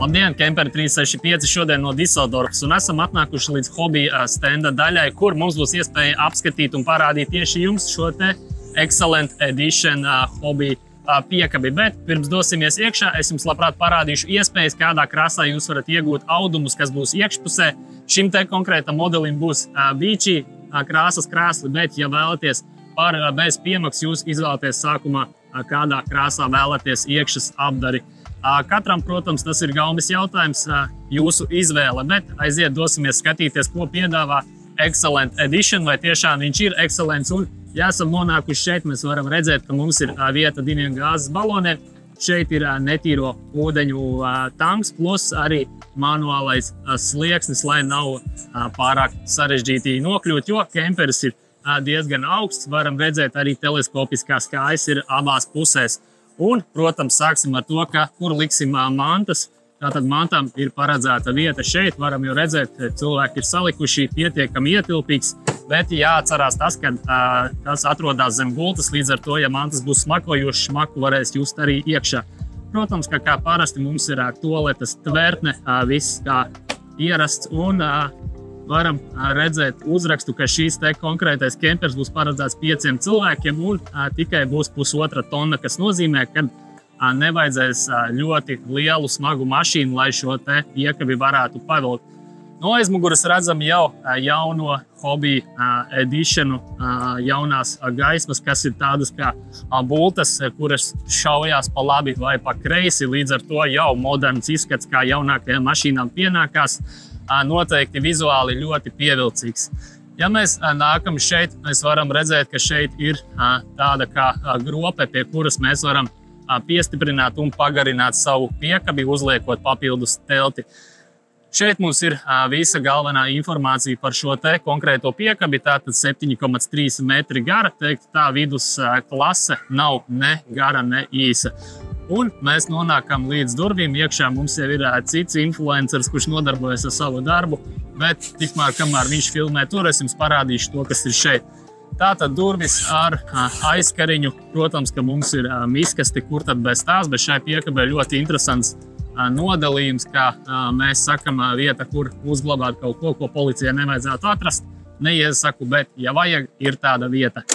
Labdien, Kemperi 365 šodien no Diseldorfas un esam atnākuši līdz hobija stenda daļai, kur mums būs iespēja apskatīt un parādīt tieši jums šo te Excellent Edition hobija piekabi. Bet pirms dosimies iekšā, es jums labprāt parādīšu iespējas, kādā krāsā jūs varat iegūt audumus, kas būs iekšpusē. Šim te konkrētam modelim būs beachy krāsas krēsli, bet ja vēlaties bez piemaksas, jūs izvēlaties sākumā, kādā krāsā vēlaties iekšas apdari. Katram, protams, tas ir gaumes jautājums, jūsu izvēle, bet aiziet dosimies skatīties, ko piedāvā Excellent Edition, vai tiešām viņš ir Excellents. Un, ja esam nonākuši šeit, mēs varam redzēt, ka mums ir vieta 2 gāzes baloniem. Šeit ir netīro ūdeņu tanks, plus arī manuālais slieksnis, lai nav pārāk sarežģīti nokļūt, jo kemperis ir diezgan augsts. Varam redzēt, arī teleskopiskās kājas ir abās pusēs. Un, protams, sāksim ar to, kur liksim mantas. Tātad mantām ir paredzēta vieta šeit. Varam jau redzēt, cilvēki ir salikuši pietiekami ietilpīgs, bet jāatcerās tas, ka tas atrodas zem gultas, līdz ar to, ja mantas būs smakojošas, smaku varēs just arī iekšā. Protams, ka kā parasti mums ir toaletes tvertne, viss kā ierasts, un varam redzēt uzrakstu, ka šīs te konkrētais kempers būs paredzēts 5 cilvēkiem un tikai būs 1,5 tonna, kas nozīmē, ka nevajadzēs ļoti lielu smagu mašīnu, lai šo te piekabi varētu pavilkt. No aizmuguras redzam jau jauno hobija editionu, jaunās gaismas, kas ir tādas kā bultas, kuras šaujās pa labi vai pa kreisi, līdz ar to jau moderns izskats, kā jaunākajām mašīnām pienākās. Noteikti vizuāli ļoti pievilcīgs. Ja mēs nākam šeit, mēs varam redzēt, ka šeit ir tāda kā grope, pie kuras mēs varam piestiprināt un pagarināt savu piekabi, uzliekot papildus telti. Šeit mums ir visa galvenā informācija par šo te konkrēto piekabi, tātad 7,3 metri gara, teikt, tā vidus klase nav ne gara, ne īsa. Un mēs nonākam līdz durvīm. Iekšā mums jau ir cits influenceris, kurš nodarbojas ar savu darbu, bet tikmēr, kamēr viņš filmē tur, es jums parādīšu to, kas ir šeit. Tātad durvis ar aizkariņu. Protams, ka mums ir miskasti, kur tad bez tās, bet šai piekabē ļoti interesants nodalījums, kā mēs sakam, vieta, kur uzglabāt kaut ko, ko policijai nevajadzētu atrast. Neiesaku, bet ja vajag, ir tāda vieta.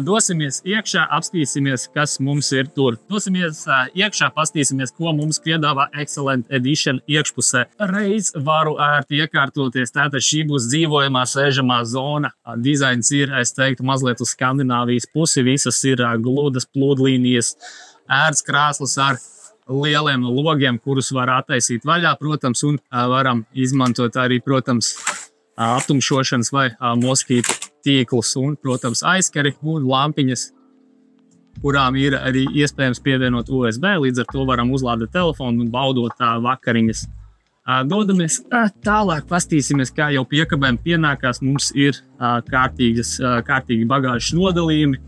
Dosimies iekšā, apstīsimies, kas mums ir tur. Dosimies iekšā, pastīsimies, ko mums piedāvā Excellent Edition iekšpusē. Reiz varu ērti iekārtoties, tātad šī būs dzīvojamā, sēžamā zona. Dizains ir, es teiktu, mazliet uz Skandināvijas pusi. Visas ir gludas plūdlīnijas, ērts krāslas ar lieliem logiem, kurus var attaisīt vaļā, protams, un varam izmantot arī, protams, aptumšošanas vai moskītu tīklus un, protams, aizkari un lampiņas, kurām ir arī iespējams pievienot USB, līdz ar to varam uzlādēt telefonu un baudot vakariņas. Dodamies tālāk, pastīsimies, kā jau piekabēm pienākās. Mums ir kārtīgi bagāžas nodalījumi,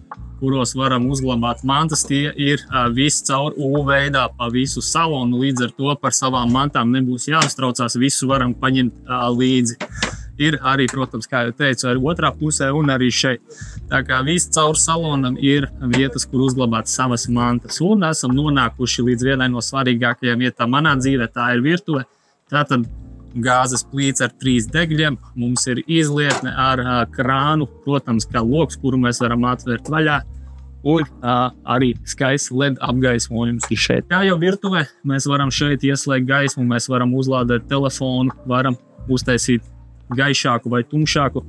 kuros varam uzglabāt mantas. Tie ir viss caur U veidā pa visu salonu, līdz ar to par savām mantām nebūs jāuztraucās, visu varam paņemt līdzi. Ir arī, protams, kā jau teicu, arī otrā pusē un arī šeit. Tā kā viss caur salonam ir vietas, kur uzglabāt savas mantas. Un esam nonākuši līdz vienai no svarīgākajām vietām manā dzīvē, tā ir virtuve. Tātad gāzes plīts ar 3 degļiem. Mums ir izlietne ar krānu, protams, kā loks, kuru mēs varam atvērt vaļā. Un arī skaists LED apgaismojums ir šeit. Kā jau virtuvē, mēs varam šeit ieslēgt gaismu, mēs varam uzlādēt telefonu, varam uztaisīt gaišāku vai tumšāku,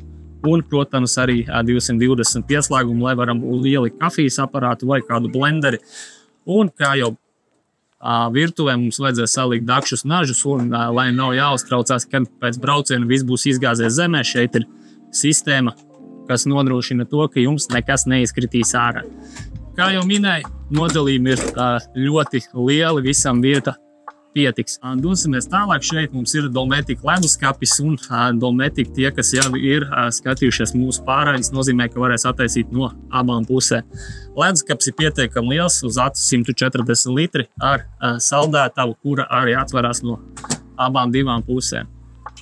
un, protams, arī 220 pieslēgumu, lai varam ielikt kafijas aparātu vai kādu blenderi. Un, kā jau virtuvē, mums vajadzēs salikt dakšus nažus, un, lai nav jāuztraucās, kad pēc brauciena viss būs izgāzies zemē, šeit ir sistēma, kas nodrošina to, ka jums nekas neizkritīs ārā. Kā jau minēju, nodalījumi ir ļoti lieli, visam vieta pietiks. Dosimies tālāk, šeit mums ir Dometic leduskapis un Dometic tie, kas jau ir skatījušies mūsu pārējas, nozīmē, ka varēs attaisīt no abām pusēm. Leduskapis ir pietiekami liels, uz acu 140 litri ar saldētavu, kura arī atverās no abām divām pusēm.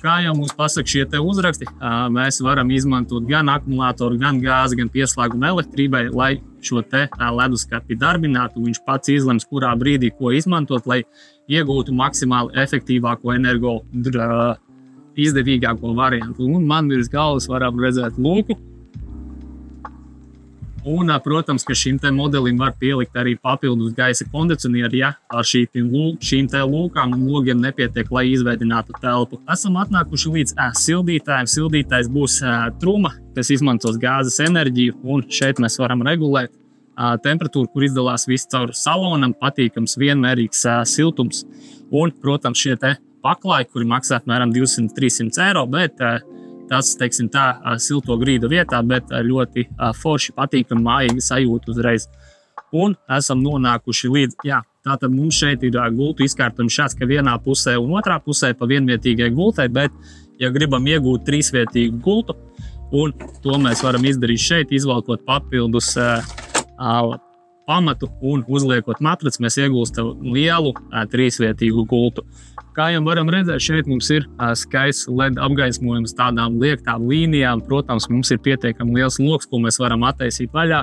Kā jau mums pasaka šie te uzraksti, mēs varam izmantot gan akumulātoru, gan gāzi, gan pieslēgumu elektrībai, lai šo te leduskapi darbinātu. Viņš pats izlems, kurā brīdī ko izmantot, lai iegūtu maksimāli efektīvāko energo izdevīgāko variantu. Un man virs galvas varam redzēt lūku. Un, protams, ka šim te modelim var pielikt arī papildus gaisa kondicionieri, ja ar šīm te lūkām un logiem nepietiek, lai izveidinātu telpu. Esam atnākuši līdz sildītājiem. Sildītājs būs truma, kas izmantos gāzes enerģiju, un šeit mēs varam regulēt temperatūru, kur izdalās viss caur salonam, patīkams, vienmērīgs siltums. Un, protams, šie te paklāji, kuri maksā apmēram 200–300 eiro, bet tas, teiksim tā, silto grīdu vietā, bet ļoti forši patīkami mājīgi sajūta uzreiz. Un esam nonākuši līdz, tātad mums šeit ir gultu izkārtojums šāds, ka vienā pusē un otrā pusē pa vienvietīgai gultai, bet, ja gribam iegūt trīsvietīgu gultu, un to mēs varam izdarīt šeit, izvalkot papildus pamatu un uzliekot matraci, mēs iegūstam lielu trīsvietīgu gultu. Kā jau varam redzēt, šeit mums ir skaists LED apgaismojums tādām liektām līnijām. Protams, mums ir pietiekami liels loks, ko mēs varam attaisīt vaļā.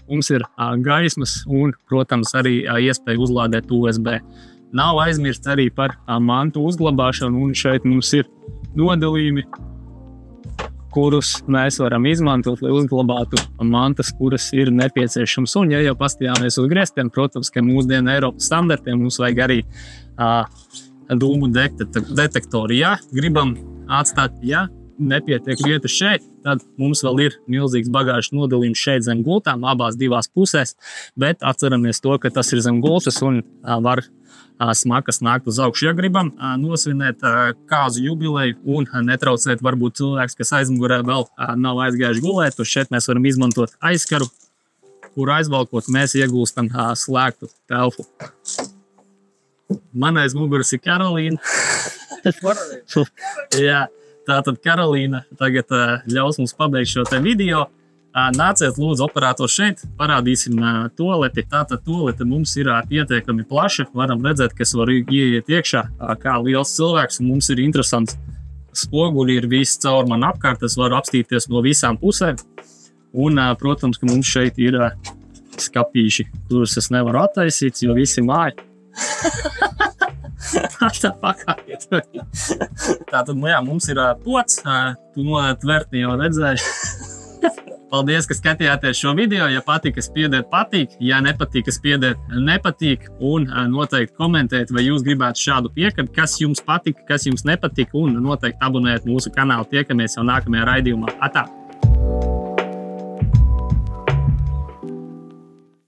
Mums ir gaismas un, protams, arī iespēja uzlādēt USB. Nav aizmirst arī par mantu uzglabāšanu, un šeit mums ir nodalījumi, kurus mēs varam izmantot, lai uzglabātu mantas, kuras ir nepieciešams. Un, ja jau pastījāmies uz griestiem, protams, ka mūsdienu Eiropas standartiem mums vajag arī dūmu detektori. Ja gribam atstāt, ja nepietiek vietas šeit, tad mums vēl ir milzīgs bagāžas nodalījums šeit zem gultām, abās divās pusēs, bet atceramies to, ka tas ir zem gultas un var smakas nākt uz augšu. Ja gribam nosvinēt kāzu jubileju un netraucēt varbūt cilvēks, kas aizmugurē vēl nav aizgājuši gulēt, to šeit mēs varam izmantot aizkaru, kur aizvalkot mēs iegūstam slēgtu telpu. Man aiz muguras ir Karolīna. Jā, tātad Karolīna tagad ļaus mums pabeigt šo te video. Nāciet lūdzu operators šeit, parādīsim toaleti. Tātad toalete mums ir pietiekami plaša. Varam redzēt, ka es varu ieiet iekšā kā liels cilvēks, un mums ir interesants spoguļi, ir viss caur man apkārt. Es varu apstīties no visām pusēm. Un, protams, ka mums šeit ir skapīši, kurus es nevaru attaisīt, jo visi māja. Tā pakāpiet. Tātad, mums ir pods, tu tvertni jau redzēji. Paldies, ka skatījāties šo video. Ja patika, spiediet patīk. Ja nepatīk, spiediet nepatīk. Un noteikti komentēt, vai jūs gribētu šādu piekabi, kas jums patika, kas jums nepatika. Un noteikti abonējiet mūsu kanālu. Tiekamies jau nākamajā raidījumā. Atā!